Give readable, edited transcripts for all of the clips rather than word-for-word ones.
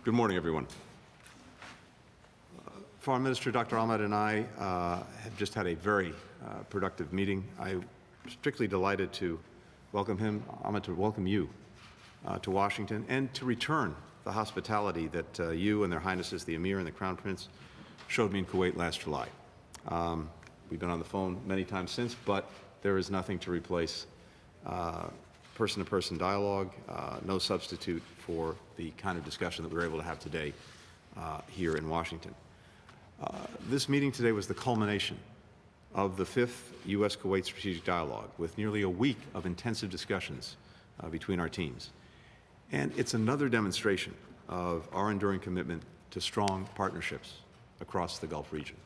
Good morning, everyone. Foreign Minister Dr. Ahmad and I have just had a very productive meeting. I'm particularly delighted to welcome him, Ahmad, to welcome you to Washington and to return the hospitality that you and their Highnesses, the Emir and the Crown Prince, showed me in Kuwait last July. We've been on the phone many times since, but there is nothing to replace person-to-person dialogue, no substitute for the kind of discussion that we were able to have today here in Washington. This meeting today was the culmination of the 5th U.S.-Kuwait Strategic Dialogue, with nearly a week of intensive discussions between our teams. And it's another demonstration of our enduring commitment to strong partnerships across the Gulf region.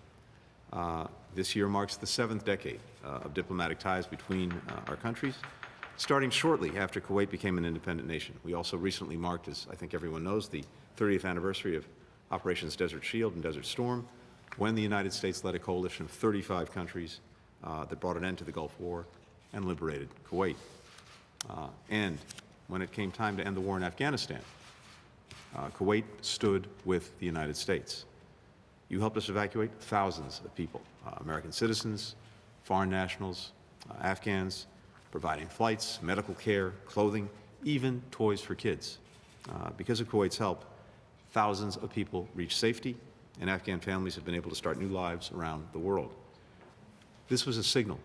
This year marks the 7th decade of diplomatic ties between our countries, starting shortly after Kuwait became an independent nation. We also recently marked, as I think everyone knows, the 30th anniversary of Operations Desert Shield and Desert Storm, when the United States led a coalition of 35 countries that brought an end to the Gulf War and liberated Kuwait. And when it came time to end the war in Afghanistan, Kuwait stood with the United States. You helped us evacuate thousands of people, American citizens, foreign nationals, Afghans, providing flights, medical care, clothing, even toys for kids. Because of Kuwait's help, thousands of people reached safety, and Afghan families have been able to start new lives around the world. This was a signal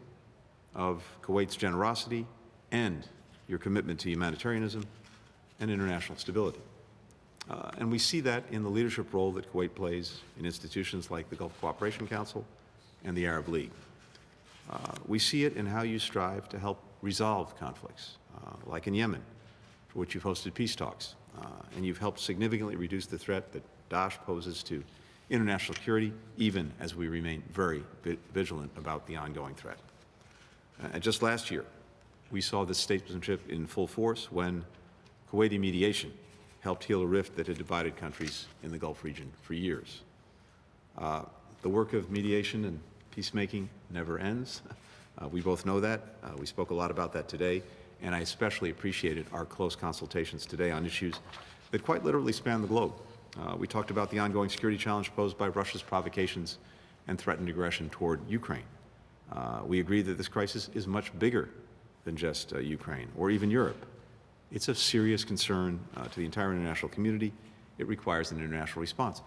of Kuwait's generosity and your commitment to humanitarianism and international stability. And we see that in the leadership role that Kuwait plays in institutions like the Gulf Cooperation Council and the Arab League. We see it in how you strive to help resolve conflicts, like in Yemen, for which you've hosted peace talks, and you've helped significantly reduce the threat that Daesh poses to international security, even as we remain very vigilant about the ongoing threat. And just last year, we saw this statesmanship in full force when Kuwaiti mediation helped heal a rift that had divided countries in the Gulf region for years. The work of mediation and peacemaking never ends. We both know that. We spoke a lot about that today, and I especially appreciated our close consultations today on issues that quite literally span the globe. We talked about the ongoing security challenge posed by Russia's provocations and threatened aggression toward Ukraine. We agree that this crisis is much bigger than just Ukraine or even Europe. It's of serious concern to the entire international community. It requires an international response.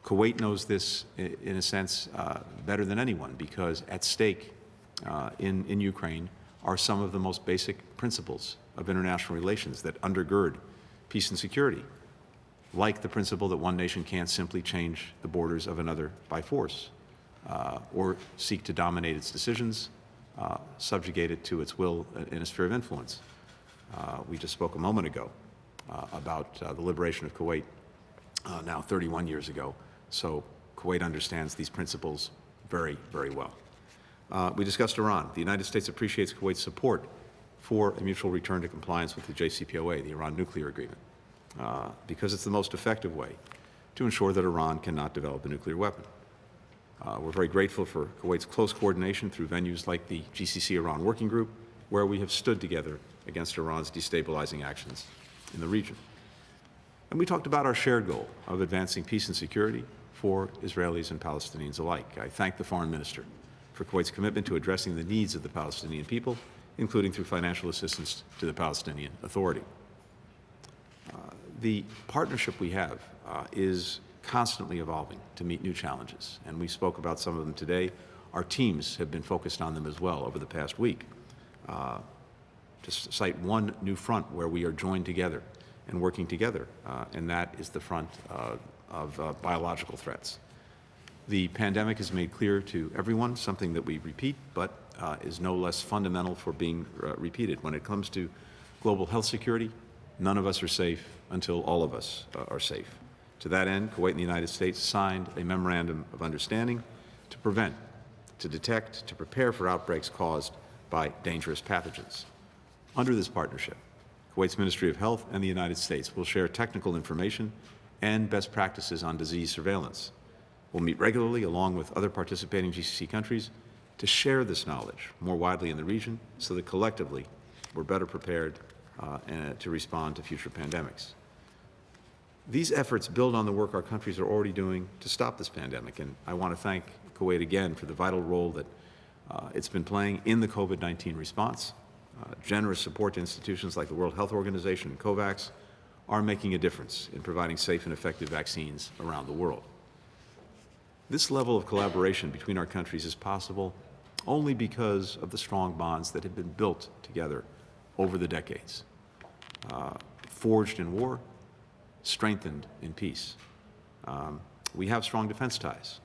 Kuwait knows this, in a sense, better than anyone, because at stake in Ukraine are some of the most basic principles of international relations that undergird peace and security, like the principle that one nation can't simply change the borders of another by force or seek to dominate its decisions, subjugate it to its will in a sphere of influence. We just spoke a moment ago about the liberation of Kuwait now 31 years ago. So Kuwait understands these principles very, very well. We discussed Iran. The United States appreciates Kuwait's support for a mutual return to compliance with the JCPOA, the Iran nuclear agreement, because it's the most effective way to ensure that Iran cannot develop a nuclear weapon. We're very grateful for Kuwait's close coordination through venues like the GCC Iran Working Group, where we have stood together against Iran's destabilizing actions in the region. And we talked about our shared goal of advancing peace and security for Israelis and Palestinians alike. I thank the Foreign Minister for Kuwait's commitment to addressing the needs of the Palestinian people, including through financial assistance to the Palestinian Authority. The partnership we have is constantly evolving to meet new challenges, and we spoke about some of them today. Our teams have been focused on them as well over the past week. To cite one new front where we are joined together and working together, and that is the front of biological threats. The pandemic has made clear to everyone something that we repeat, but is no less fundamental for being repeated. When it comes to global health security, none of us are safe until all of us are safe. To that end, Kuwait and the United States signed a memorandum of understanding to prevent, to detect, to prepare for outbreaks caused by dangerous pathogens. Under this partnership, Kuwait's Ministry of Health and the United States will share technical information and best practices on disease surveillance. We'll meet regularly along with other participating GCC countries to share this knowledge more widely in the region so that collectively we're better prepared to respond to future pandemics. These efforts build on the work our countries are already doing to stop this pandemic, and I want to thank Kuwait again for the vital role that it's been playing in the COVID-19 response. Generous support to institutions like the World Health Organization and COVAX are making a difference in providing safe and effective vaccines around the world. This level of collaboration between our countries is possible only because of the strong bonds that have been built together over the decades, forged in war, strengthened in peace. We have strong defense ties.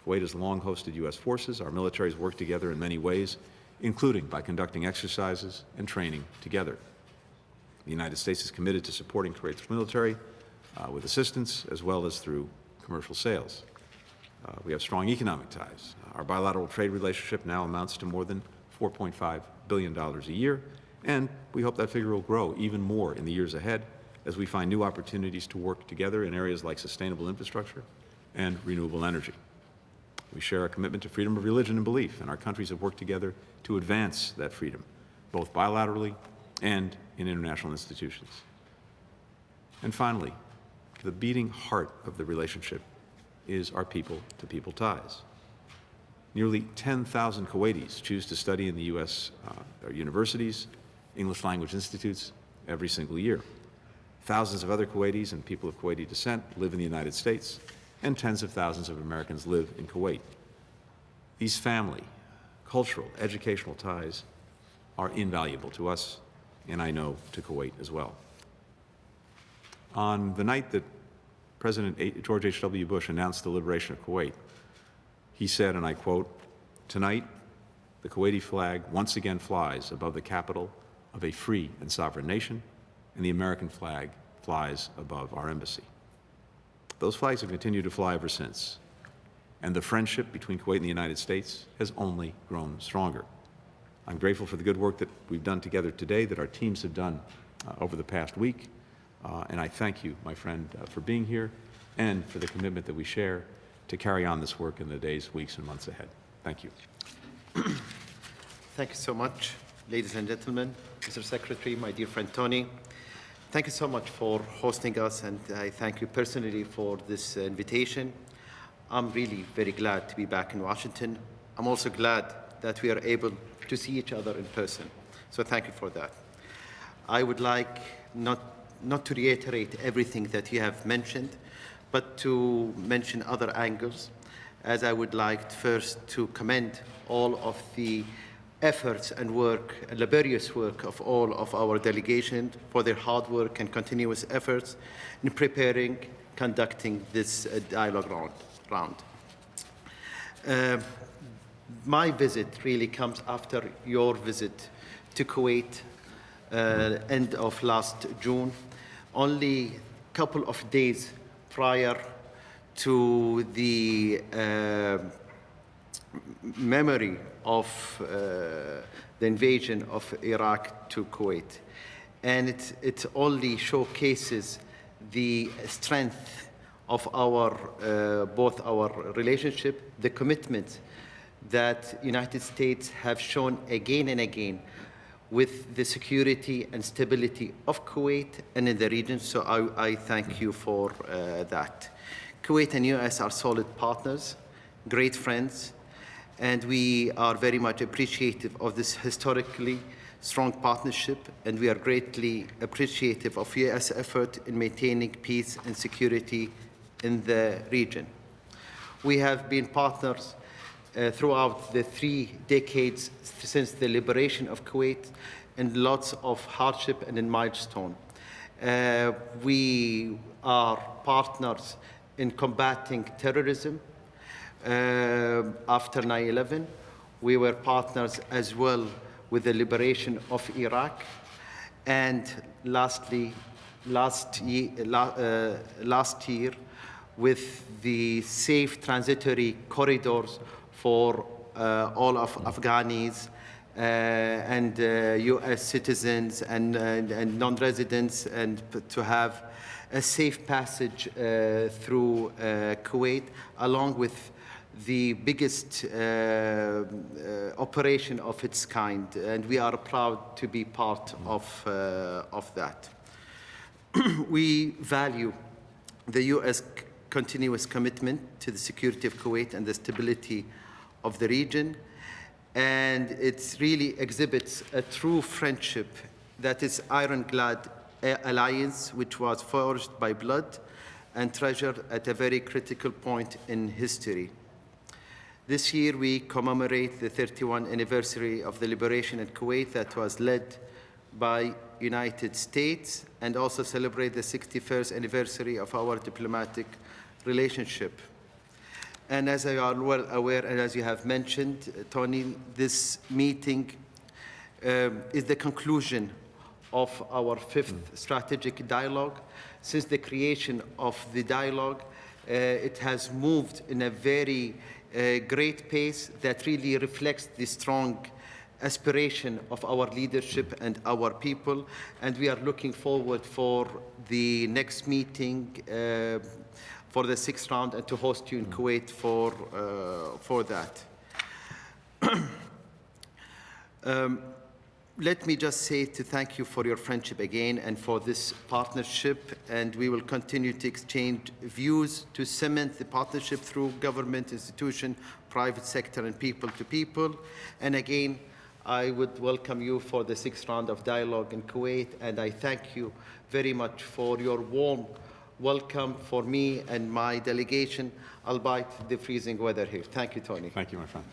Kuwait has long hosted U.S. forces. Our militaries work together in many ways, including by conducting exercises and training together. The United States is committed to supporting Kuwait's military with assistance as well as through commercial sales. We have strong economic ties. Our bilateral trade relationship now amounts to more than $4.5 billion a year, and we hope that figure will grow even more in the years ahead as we find new opportunities to work together in areas like sustainable infrastructure and renewable energy. We share a commitment to freedom of religion and belief, and our countries have worked together to advance that freedom, both bilaterally and in international institutions. And finally, the beating heart of the relationship is our people-to-people ties. Nearly 10,000 Kuwaitis choose to study in the U.S. Universities, English language institutes, every single year. Thousands of other Kuwaitis and people of Kuwaiti descent live in the United States, and tens of thousands of Americans live in Kuwait. These family, cultural, educational ties are invaluable to us, and I know to Kuwait as well. On the night that President George H.W. Bush announced the liberation of Kuwait, he said, and I quote, "Tonight, the Kuwaiti flag once again flies above the capital of a free and sovereign nation, and the American flag flies above our embassy." Those flags have continued to fly ever since, and the friendship between Kuwait and the United States has only grown stronger. I'm grateful for the good work that we've done together today, that our teams have done over the past week, and I thank you, my friend, for being here and for the commitment that we share to carry on this work in the days, weeks, and months ahead. Thank you. Thank you so much, ladies and gentlemen. Mr. Secretary, my dear friend Tony, thank you so much for hosting us, and I thank you personally for this invitation. I'm really very glad to be back in Washington. I'm also glad that we are able to see each other in person, so thank you for that. I would like not to reiterate everything that you have mentioned, but to mention other angles, as I would like first to commend all of the efforts and work, laborious work of all of our delegation for their hard work and continuous efforts in preparing, conducting this dialogue round. My visit really comes after your visit to Kuwait end of last June, only a couple of days prior to the memory of the invasion of Iraq to Kuwait. And it only showcases the strength of both our relationship, the commitment that United States have shown again and again with the security and stability of Kuwait and in the region, so I thank you for that. Kuwait and US are solid partners, great friends, and we are very much appreciative of this historically strong partnership, and we are greatly appreciative of US effort in maintaining peace and security in the region. We have been partners throughout the 3 decades since the liberation of Kuwait, and lots of hardship and in milestone. We are partners in combating terrorism. After 9/11, we were partners as well with the liberation of Iraq, and lastly, last year, with the safe transitory corridors for all of Afghanis and US citizens and non-residents, and to have a safe passage through Kuwait, along with the biggest operation of its kind, and we are proud to be part of that. We value the U.S. continuous commitment to the security of Kuwait and the stability of the region. And it really exhibits a true friendship that is ironclad alliance, which was forged by blood and treasured at a very critical point in history. This year, we commemorate the 31st anniversary of the liberation in Kuwait that was led by United States, and also celebrate the 61st anniversary of our diplomatic relationship. And as you are well aware, and as you have mentioned, Tony, this meeting is the conclusion of our fifth strategic dialogue. Since the creation of the dialogue, it has moved in a very great pace that really reflects the strong aspiration of our leadership and our people. And we are looking forward for the next meeting for the 6th round, and to host you in Kuwait for that. Let me just say to thank you for your friendship again and for this partnership, and we will continue to exchange views to cement the partnership through government, institution, private sector, and people to people. And again, I would welcome you for the 6th round of dialogue in Kuwait, and I thank you very much for your warm welcome for me and my delegation, albeit the freezing weather here. Thank you, Tony. Thank you, my friend.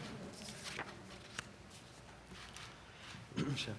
Sure.